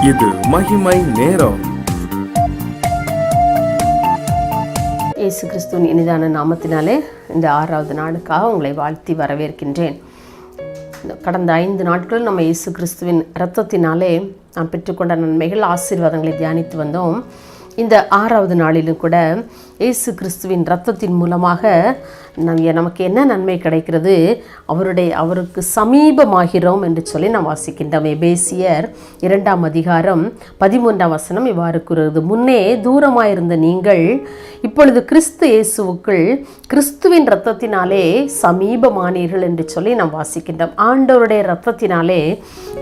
இது மகிமை நேரம். இயேசு கிறிஸ்துவின் இனிதான நாமத்தினாலே இந்த 6வது நாளுக்காக உங்களை வாழ்த்தி வரவேற்கின்றேன். கடந்த 5 நாட்கள் நம்ம இயேசு கிறிஸ்துவின் இரத்தத்தினாலே நாம் பெற்றுக்கொண்ட நன்மைகள், ஆசீர்வாதங்களை தியானித்து வந்தோம். இந்த 6வது நாளிலும் கூட இயேசு கிறிஸ்துவின் இரத்தத்தின் மூலமாக நமக்கு என்ன நன்மை கிடைக்கிறது, அவருக்கு சமீபமாகிறோம் என்று சொல்லி நாம் வாசிக்கின்றோம். எபேசியர் 2ஆம் அதிகாரம் 13ஆம் வசனம் இவ்வாறு கூறுகிறது: முன்னே தூரமாயிருந்த நீங்கள் இப்பொழுது கிறிஸ்து இயேசுவுக்குள் கிறிஸ்துவின் இரத்தத்தினாலே சமீபமானீர்கள் என்று சொல்லி நாம் வாசிக்கின்றோம். ஆண்டவருடைய இரத்தத்தினாலே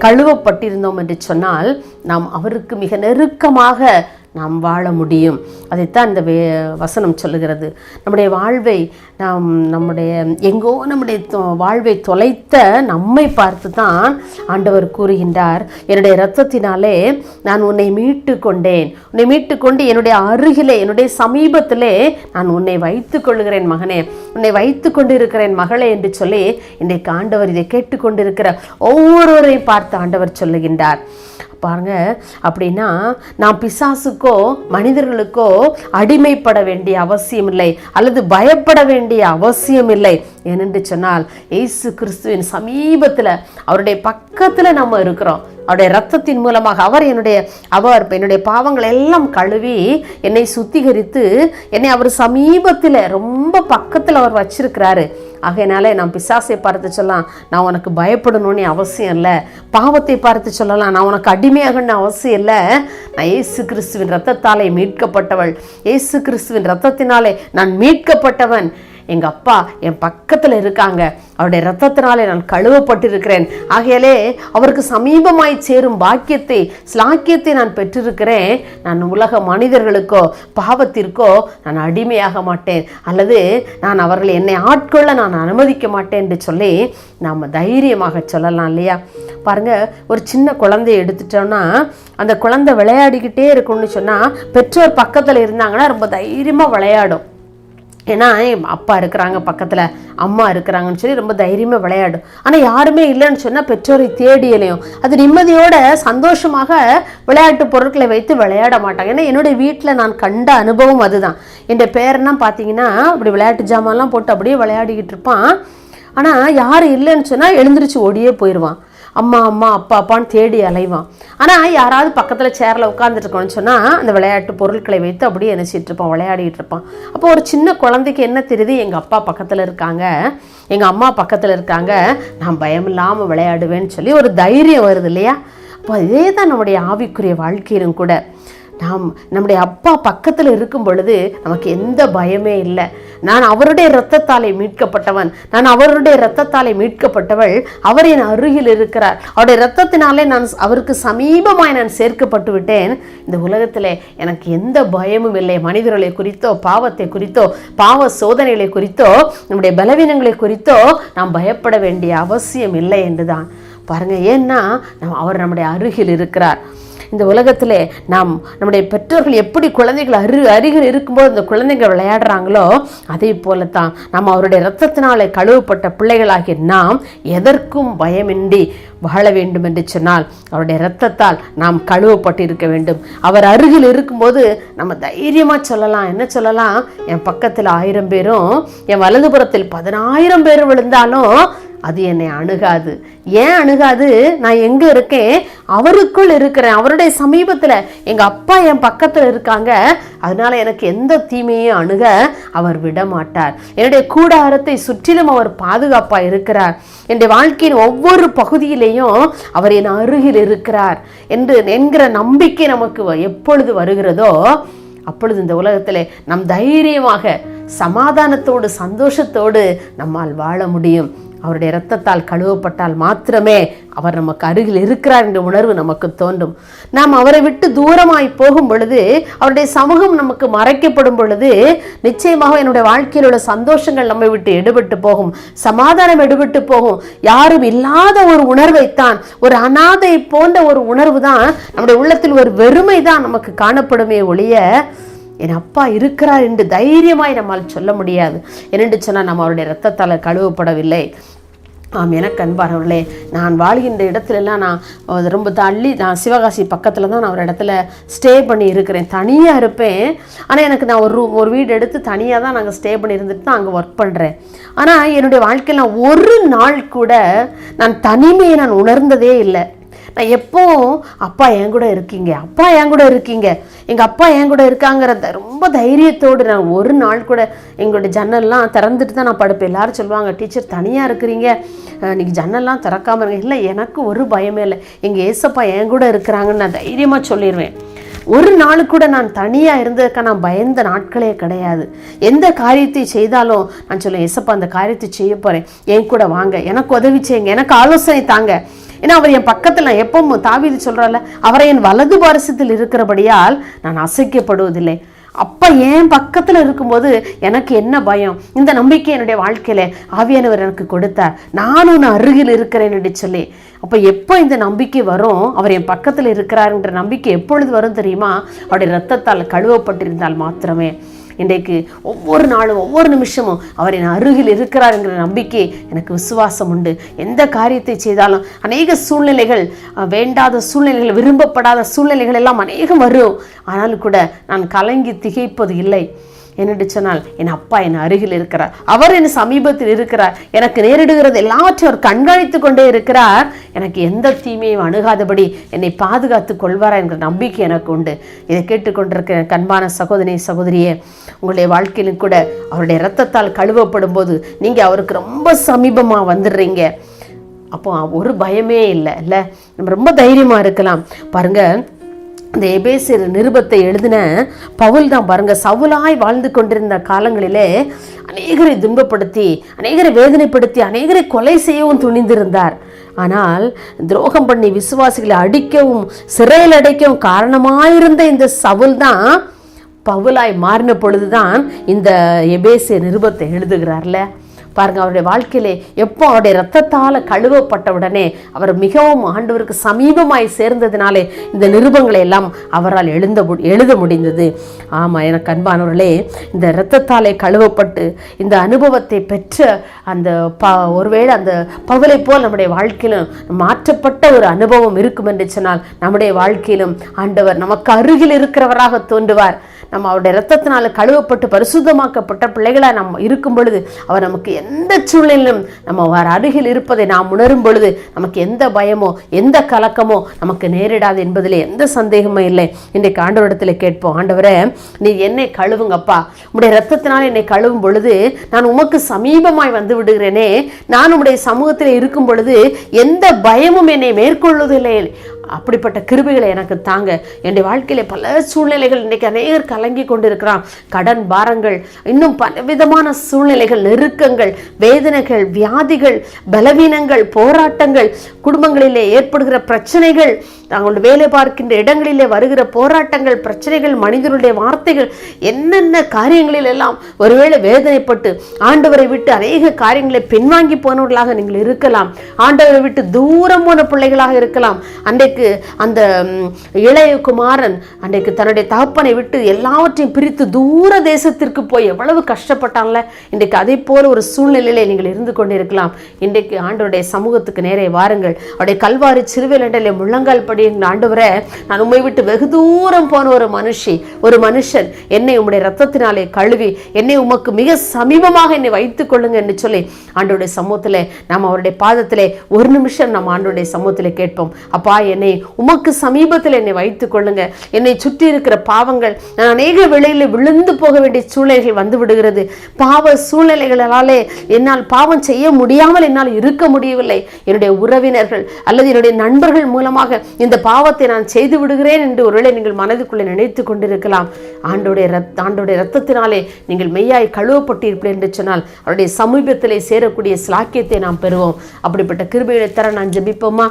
கழுவப்பட்டிருந்தோம் என்று சொன்னால் நாம் அவருக்கு மிக நெருக்கமாக நாம் வாழ முடியும். அதைத்தான் இந்த வசனம் சொல்லுகிறது. நம்முடைய வாழ்வை நம்முடைய வாழ்வை தொலைத்த நம்மை பார்த்து தான் ஆண்டவர் கூறுகின்றார், என்னுடைய இரத்தத்தினாலே நான் உன்னை மீட்டு கொண்டேன், உன்னை மீட்டு கொண்டு என்னுடைய அருகிலே, என்னுடைய சமீபத்திலே நான் உன்னை வைத்து கொள்ளுகிறேன் மகனே, உன்னை வைத்து கொண்டு இருக்கிறேன் மகளே என்று சொல்லி இன்றைக்கு ஆண்டவர் இதை கேட்டுக்கொண்டிருக்கிற ஒவ்வொருவரையும் பார்த்து ஆண்டவர் சொல்லுகின்றார். பாருங்க, அப்படின்னா நாம் பிசாசுக்கோ மனிதர்களுக்கோ அடிமைப்பட வேண்டிய அவசியம் இல்லை, அல்லது பயப்பட வேண்டிய அவசியம் இல்லை. ஏனென்று சொன்னால் இயேசு கிறிஸ்துவின் சமீபத்தில், அவருடைய பக்கத்தில் நம்ம இருக்கிறோம். அவருடைய இரத்தத்தின் மூலமாக அவர் என்னுடைய பாவங்களை எல்லாம் கழுவி என்னை சுத்திகரித்து என்னை அவர் சமீபத்தில், ரொம்ப பக்கத்தில் அவர் வச்சிருக்கிறாரு. ஆகையினாலே நாம் பிசாசை பார்த்து சொல்லலாம், நான் உனக்கு பயப்படணும்னு அவசியம் இல்லை. பாவத்தை பார்த்து சொல்லலாம், நான் உனக்கு அடிமையாகணும்னு அவசியம் இல்லை. நான் இயேசு கிறிஸ்துவின் இரத்தத்தாலே மீட்கப்பட்டவள், இயேசு கிறிஸ்துவின் இரத்தத்தினாலே நான் மீட்கப்பட்டவன். எங்கள் அப்பா என் பக்கத்தில் இருக்காங்க, அவருடைய இரத்தத்தினாலே நான் கழுவப்பட்டிருக்கிறேன். ஆகையாலே அவருக்கு சமீபமாய் சேரும் பாக்கியத்தை, ஸ்லாக்கியத்தை நான் பெற்றிருக்கிறேன். நான் உலக மனிதர்களுக்கோ பாவத்திற்கோ நான் அடிமையாக மாட்டேன், அல்லது நான் அவர்களை என்னை ஆட்கொள்ள நான் அனுமதிக்க மாட்டேன் என்று சொல்லி நாம் தைரியமாக சொல்லலாம் இல்லையா? பாருங்க, ஒரு சின்ன குழந்தைய எடுத்துட்டோம்னா அந்த குழந்தை விளையாடிக்கிட்டே இருக்கும்னு சொன்னால் பெற்றோர் பக்கத்தில் இருந்தாங்கன்னா ரொம்ப தைரியமாக விளையாடும். ஏன்னா அப்பா இருக்கிறாங்க பக்கத்தில், அம்மா இருக்கிறாங்கன்னு சொல்லி ரொம்ப தைரியமாக விளையாடும். ஆனால் யாருமே இல்லைன்னு சொன்னால் பெற்றோரை தேடியலையும் அது நிம்மதியோட சந்தோஷமாக விளையாட்டு பொருட்களை வைத்து விளையாட மாட்டாங்க. ஏன்னா என்னுடைய வீட்டில் நான் கண்ட அனுபவம் அதுதான். என் பேரெல்லாம் பார்த்தீங்கன்னா அப்படி விளையாட்டு ஜாமான்லாம் போட்டு அப்படியே விளையாடிக்கிட்டு இருப்பான். ஆனால் யாரும் இல்லைன்னு சொன்னால் எழுந்திரிச்சு ஓடியே போயிடுவான். அம்மா அம்மா அப்பா அப்பான்னு தேடி அலைவான். ஆனால் யாராவது பக்கத்தில் சேரில் உட்காந்துருக்கோன்னு சொன்னால் அந்த விளையாட்டு பொருட்களை வைத்து அப்படியே நினச்சிட்டு இருப்பான், விளையாடிட்டு இருப்பான். அப்போ ஒரு சின்ன குழந்தைக்கு என்ன தெரியுது, எங்கள் அப்பா பக்கத்தில் இருக்காங்க, எங்கள் அம்மா பக்கத்தில் இருக்காங்க, நான் பயமில்லாமல் விளையாடுவேன்னு சொல்லி ஒரு தைரியம் வருது இல்லையா? அப்போ இதே தான் நம்முடைய ஆவிக்குரிய வாழ்க்கையிலும் கூட. நம்முடைய அப்பா பக்கத்தில் இருக்கும் பொழுது நமக்கு எந்த பயமே இல்லை. நான் அவருடைய இரத்தத்தாலே மீட்கப்பட்டவன், நான் அவருடைய இரத்தத்தாலே மீட்கப்பட்டவள், அவர் என் அருகில் இருக்கிறார், அவருடைய இரத்தத்தினாலே நான் அவருக்கு சமீபமாய் நான் சேர்க்கப்பட்டு விட்டேன். இந்த உலகத்திலே எனக்கு எந்த பயமும் இல்லை. மனிதர்களை குறித்தோ, பாவத்தை குறித்தோ, பாவ சோதனைகளை குறித்தோ, நம்முடைய பலவீனங்களை குறித்தோ நாம் பயப்பட வேண்டிய அவசியம் இல்லை என்றுதான் பாருங்க. ஏன்னா அவர் நம்முடைய அருகில் இருக்கிறார். இந்த உலகத்தில் நம்முடைய பெற்றோர்கள் எப்படி குழந்தைகள் அருகில் இருக்கும்போது இந்த குழந்தைங்க விளையாடுறாங்களோ அதே போலத்தான் நம்ம அவருடைய இரத்தத்தினாலே கழுவப்பட்ட பிள்ளைகளாகிய நாம் எதற்கும் பயமின்றி வாழ வேண்டும் என்று சொன்னால் அவருடைய இரத்தத்தால் நாம் கழுவப்பட்டிருக்க வேண்டும். அவர் அருகில் இருக்கும்போது நம்ம தைரியமாக சொல்லலாம், என்ன சொல்லலாம், என் பக்கத்தில் 1000 பேரும் என் வலதுபுறத்தில் 10,000 பேர் விழுந்தாலும் அது என்னை அணுகாது. ஏன் அணுகாது? நான் எங்கே இருக்கேன்? அவருக்குள் இருக்கிறேன், அவருடைய சமீபத்தில். எங்கள் அப்பா என் பக்கத்தில் இருக்காங்க, அதனால எனக்கு எந்த தீமையும் அணுக அவர் விட மாட்டார். என்னுடைய கூடாரத்தை சுற்றிலும் அவர் பாதுகாப்பாக இருக்கிறார். என்னுடைய வாழ்க்கையின் ஒவ்வொரு பகுதியிலையும் அவர் என் அருகில் இருக்கிறார் என்கிற நம்பிக்கை நமக்கு எப்பொழுது வருகிறதோ அப்பொழுது இந்த உலகத்திலே நம் தைரியமாக சமாதானத்தோடு சந்தோஷத்தோடு நம்மால் வாழ முடியும். அவருடைய இரத்தத்தால் கழுவப்பட்டால் மாத்திரமே அவர் நமக்கு அருகில் இருக்கிறார் என்ற உணர்வு நமக்கு தோன்றும். நாம் அவரை விட்டு தூரமாய் போகும் பொழுது, அவருடைய சமூகம் நமக்கு மறைக்கப்படும் பொழுது நிச்சயமாக என்னுடைய வாழ்க்கையில் உள்ள சந்தோஷங்கள் நம்மை விட்டு எடுபட்டு போகும், சமாதானம் எடுபட்டு போகும். யாரும் இல்லாத ஒரு உணர்வைத்தான், ஒரு அனாதை போன்ற ஒரு உணர்வு தான் நம்முடைய உள்ளத்தில், ஒரு வெறுமை தான் நமக்கு காணப்படுமே ஒழிய என் அப்பா இருக்கிறார் என்று தைரியமாய் நம்மால் சொல்ல முடியாது. என்னென்று சொன்னால் நம்ம அவருடைய இரத்தத்தால் கழுவப்படவில்லை. எனக்கு அன்பானவர்களே, நான் வாழ்கின்ற இடத்துலலாம் நான் ரொம்ப தள்ளி, நான் சிவகாசி பக்கத்தில் தான் நான் ஒரு இடத்துல ஸ்டே பண்ணி இருக்கிறேன். தனியாக இருப்பேன். ஆனால் எனக்கு நான் ஒரு வீடு எடுத்து தனியாக தான் நாங்கள் ஸ்டே பண்ணி இருந்துட்டு தான் அங்கே ஒர்க் பண்ணுறேன். ஆனால் என்னுடைய வாழ்க்கையில் நான் ஒரு நாள் கூட நான் தனிமையை நான் உணர்ந்ததே இல்லை. நான் எப்போ அப்பா என் கூட இருக்கீங்க, அப்பா என் கூட இருக்கீங்க, எங்கள் அப்பா என் கூட இருக்காங்கிற ரொம்ப தைரியத்தோடு நான் ஒரு நாள் கூட எங்களுடைய ஜன்னல்லாம் திறந்துட்டு தான் நான் படுப்பேன். எல்லோரும் சொல்லுவாங்க, டீச்சர் தனியாக இருக்கிறீங்க, நீங்கள் ஜன்னல்லாம் திறக்காமல் இருங்க. இல்லை, எனக்கு ஒரு பயமே இல்லை, எங்கள் ஏசப்பா என் கூட இருக்கிறாங்கன்னு நான் தைரியமாக சொல்லிடுவேன். ஒரு நாள் கூட நான் தனியாக இருந்ததுக்காக நான் பயந்த நாட்களே கிடையாது. எந்த காரியத்தை செய்தாலும் நான் சொல்லுவேன், ஏசப்பா அந்த காரியத்தை செய்ய போகிறேன், என் கூட வாங்க, எனக்கு உதவி செய்யுங்க, எனக்கு ஆலோசனை தாங்க. ஏன்னா அவர் என் பக்கத்தில், நான் எப்பவும் தாவீது சொல்கிறால, அவரை என் வலது பாரசத்தில் இருக்கிறபடியால் நான் அசைக்கப்படுவதில்லை. அப்போ என் பக்கத்தில் இருக்கும்போது எனக்கு என்ன பயம்? இந்த நம்பிக்கை என்னுடைய வாழ்க்கையில் ஆவியானவர் எனக்கு கொடுத்தார். நான் உன் அருகில் இருக்கிறேன் என்று சொல்லி. அப்போ எப்போ இந்த நம்பிக்கை வரும்? அவர் என் பக்கத்தில் இருக்கிறாருன்ற நம்பிக்கை எப்பொழுது வரும் தெரியுமா? அவருடைய இரத்தத்தால் கழுவப்பட்டிருந்தால் மாத்திரமே. இன்றைக்கு ஒவ்வொரு நாளும் ஒவ்வொரு நிமிஷமும் அவர் என் அருகில் இருக்கிறாருங்கிற நம்பிக்கை எனக்கு விசுவாசம் உண்டு. எந்த காரியத்தை செய்தாலும் அநேக சூழ்நிலைகள், வேண்டாத சூழ்நிலைகள், விரும்பப்படாத சூழ்நிலைகள் எல்லாம் அநேகம் வரும். ஆனாலும் கூட நான் கலங்கி திகைப்பது இல்லை. என்னென்று சொன்னால், என் அப்பா என் அருகில் இருக்கிறார், அவர் என் சமீபத்தில் இருக்கிறார், எனக்கு நேரிடுகிறது எல்லாவற்றையும் அவர் கண்காணித்து கொண்டே இருக்கிறார், எனக்கு எந்த தீமையும் அணுகாதபடி என்னை பாதுகாத்து கொள்வாரா என்கிற நம்பிக்கை எனக்கு உண்டு. இதை கேட்டுக்கொண்டிருக்கிற கண்பான சகோதரி சகோதரியே, உங்களுடைய வாழ்க்கையிலும் கூட அவருடைய இரத்தத்தால் கழுவப்படும் போது நீங்கள் அவருக்கு ரொம்ப சமீபமாக வந்துடுறீங்க. அப்போ ஒரு பயமே இல்லை, நம்ம ரொம்ப தைரியமாக இருக்கலாம். பாருங்கள், இந்த எபேசியர் நிருபத்தை எழுதின பவுல் தான் பாருங்க, சவுலாய் வாழ்ந்து கொண்டிருந்த காலங்களிலே அநேகரை துன்பப்படுத்தி, அநேகரை வேதனைப்படுத்தி, அநேகரை கொலை செய்யவும் துணிந்திருந்தார். ஆனால் துரோகம் பண்ணி விசுவாசிகளை அடிக்கவும் சிறையில் அடைக்கவும் காரணமாயிருந்த இந்த சவுல் தான் பவுலாய் மாறின பொழுதுதான் இந்த எபேசியர் நிருபத்தை எழுதுகிறார்ல. பாருங்க, அவருடைய வாழ்க்கையிலே எப்போ அவருடைய இரத்தத்தால் கழுவப்பட்ட உடனே அவர் மிகவும் ஆண்டவருக்கு சமீபமாய் சேர்ந்ததினாலே இந்த நிருபங்களை எல்லாம் அவரால் எழுத முடிந்தது. ஆமாம், எனக்கு அன்பானவர்களே, இந்த இரத்தத்தாலே கழுவப்பட்டு இந்த அனுபவத்தை பெற்ற அந்த ஒருவேளை அந்த பவுலை போல் நம்முடைய வாழ்க்கையிலும் மாற்றப்பட்ட ஒரு அனுபவம் இருக்கும் என்று சொன்னால், நம்முடைய வாழ்க்கையிலும் ஆண்டவர் நமக்கு அருகில் இருக்கிறவராக தோன்றுவார். நம்ம அவருடைய இரத்தத்தினால கழுவப்பட்டு பரிசுத்தமாக்கப்பட்ட பிள்ளைகளாக நம்ம இருக்கும் பொழுது அவர் நமக்கு எந்த சூழ்நிலையிலும் நம்ம அவர் அருகில் இருப்பதை நாம் உணரும் பொழுது நமக்கு எந்த பயமோ எந்த கலக்கமோ நமக்கு நேரிடாது என்பதில் எந்த சந்தேகமும் இல்லை. இன்றைக்கு ஆண்டவரிடத்தில் கேட்போம், ஆண்டவரே நீ என்னை கழுவுங்கப்பா, உடைய இரத்தத்தினால் என்னை கழுவும் பொழுது நான் உமக்கு சமீபமாய் வந்து விடுகிறேனே, நான் உடைய சமூகத்தில் இருக்கும் பொழுது எந்த பயமும் என்னை மேற்கொள்வதில்லை. அப்படிப்பட்ட கிருபைகளை எனக்கு தாங்க. என்னுடைய வாழ்க்கையில பல சூழ்நிலைகள் இன்றைக்கு அநேகர் கலங்கி கொண்டிருக்கிறான். கடன் பாரங்கள், இன்னும் பலவிதமான சூழ்நிலைகள், நெருக்கங்கள், வேதனைகள், வியாதிகள், பலவீனங்கள், போராட்டங்கள், குடும்பங்களிலே ஏற்படுகிற பிரச்சனைகள், தங்களுடைய வேலை பார்க்கின்ற இடங்களிலே வருகிற போராட்டங்கள், பிரச்சனைகள், மனிதனுடைய வார்த்தைகள், என்னென்ன காரியங்களில் எல்லாம் ஒருவேளை வேதனைப்பட்டு ஆண்டவரை விட்டு அநேக காரியங்களை பின்வாங்கி போனவர்களாக நீங்கள் இருக்கலாம். ஆண்டவரை விட்டு தூரம் போன பிள்ளைகளாக இருக்கலாம். அன்றைக்கு அந்த இளைய குமாரன் அன்றைக்கு தன்னுடைய தகப்பனை விட்டு எல்லாவற்றையும் பிரித்து தூர தேசத்திற்கு போய் எவ்வளவு கஷ்டப்பட்டான்ல. இன்றைக்கு அதே போல ஒரு சூழ்நிலையிலே நீங்கள் இருந்து கொண்டிருக்கலாம். இன்றைக்கு ஆண்டவருடைய சமூகத்துக்கு நேரே வாருங்கள். அவருடைய கல்வாரி சிறுவேலண்டலே முழங்கால் படி, ஆண்டவரே நான் உம்மை விட்டு வெகு தூரம் போன ஒரு மனுஷன் என்னை உம்முடைய இரத்தத்தினாலே கழுவி என்னை உமக்கு மிக சமீபமாக என்னை வைத்துக் கொள்ளுங்க என்று சொல்லி ஆண்டவருடைய சமூகத்திலே நாம் அவருடைய பாதத்திலே ஒரு நிமிஷம் நம்ம ஆண்டவருடைய சமூகத்திலே கேட்போம். அப்பா, என்னை உமக்கு சமீபத்தில் என்னை வைத்துக் கொள்ளுங்க. என்னை சுற்றி இருக்கிற பாவங்கள், நான் அநேக வேளையில் விழுந்து போக வேண்டிய சூழ்நிலைகள் வந்து விடுகிறது. பாவ சூழ்நிலைகளாலே என்னால் பாவம் செய்ய முடியாமல் என்னால் இருக்க முடியவில்லை. என்னுடைய உறவினர்கள் அல்லது என்னுடைய நண்பர்கள் மூலமாக இந்த பாவத்தை நான் செய்து விடுகிறேன் என்று ஒருவேளை நீங்கள் மனதுக்குள்ளே நினைத்து கொண்டிருக்கலாம். ஆண்டோடைய இரத்தத்தினாலே நீங்கள் மெய்யாய் கழுவப்பட்டிருப்பீர்கள் என்று சொன்னால் அவருடைய சமீபத்திலே சேரக்கூடிய சிலாக்கியத்தை நாம் பெறுவோம். அப்படிப்பட்ட கிருபையை தர நான் ஜெபிப்போமா?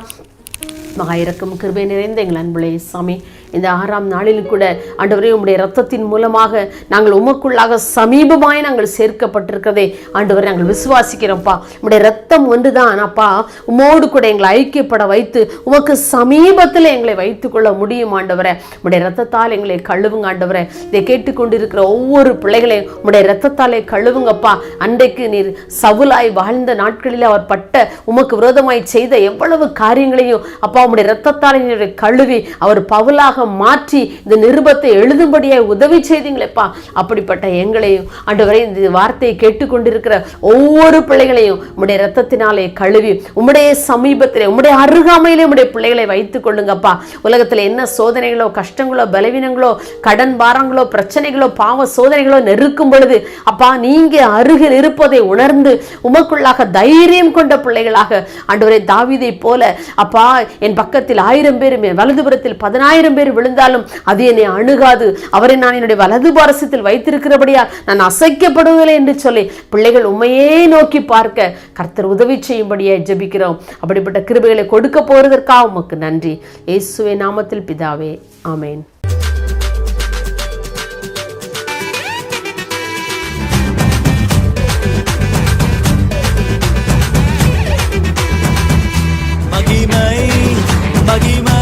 மகா இரக்கம் கிருபை நிறைந்த எங்கள் அன்புள்ள சாமி, இந்த 6ஆம் நாளில் கூட ஆண்டவரே உம்முடைய இரத்தத்தின் மூலமாக நாங்கள் உமக்குள்ளாக சமீபமாய் நாங்கள் சேர்க்கப்பட்டிருக்கிறதை ஆண்டவரே நாங்கள் விசுவாசிக்கிறோம்ப்பா. உம்முடைய இரத்தம் ஒன்றுதான் அப்பா உமோடு கூட எங்களை ஐக்கியப்பட வைத்து உமக்கு சமீபத்தில் எங்களை வைத்துக் கொள்ள முடியும் ஆண்டவரே. உம்முடைய இரத்தத்தால் எங்களை கழுவுங்க ஆண்டவரே. இதை கேட்டுக்கொண்டிருக்கிற ஒவ்வொரு பிள்ளைகளையும் உம்முடைய இரத்தத்தாலே கழுவுங்கப்பா. அன்றைக்கு நீர் சவுலாய் வாழ்ந்த நாட்களில் அவர் பட்ட உமக்கு விரோதமாய் செய்த எவ்வளவு காரியங்களையும் அப்பா உம்முடைய இரத்தத்தாலே நீரை கழுவி அவர் பவுலாக மாற்றி இந்த நிருபத்தை எழுதும்படியாய் உதவி செய்தீங்களேப்பா. அப்படிப்பட்ட எங்களையும் ஆண்டவரே இந்த வார்த்தையை கேட்டுக்கொண்டிருக்கிற ஒவ்வொரு பிள்ளைகளையும் உம்முடைய இரத்தத்தினாலே கழுவி உம்முடைய சமீபத்திலே உம்முடைய அருகாமையிலே உம்முடைய பிள்ளைகளை வைத்துக் கொள்ளுங்கப்பா. உலகத்தில் என்ன சோதனைகளோ கஷ்டங்களோ பலவீனங்களோ கடன் பாரங்களோ பிரச்சனைகளோ பாவ சோதனைகளோ நெருக்கும் பொழுது அப்பா நீங்க அருகில் இருப்பதை உணர்ந்து உமக்குள்ளாக தைரியம் கொண்ட பிள்ளைகளாக ஆண்டவரே தாவீதை போல அப்பா என் பக்கத்தில் 1000 பேர் வலதுபுறத்தில் 10,000 பேர் விழுந்தாலும் அது என்னை அணுகாது, அவரை நான் என்னுடைய வலது பாரசத்தில் வைத்திருக்கிறபடியால் நான் அசைக்கப்படுவதில்லை என்று சொல்லி பிள்ளைகள் உண்மையே நோக்கி பார்க்க கர்த்தர் உதவி செய்யும்படியே ஜெபிக்கிறோம். அப்படிப்பட்ட கிருபைகளை கொடுக்க போறதற்காக உமக்கு நன்றி. இயேசுவின் நாமத்தில் பிதாவே, ஆமென். மகிமை மகிமை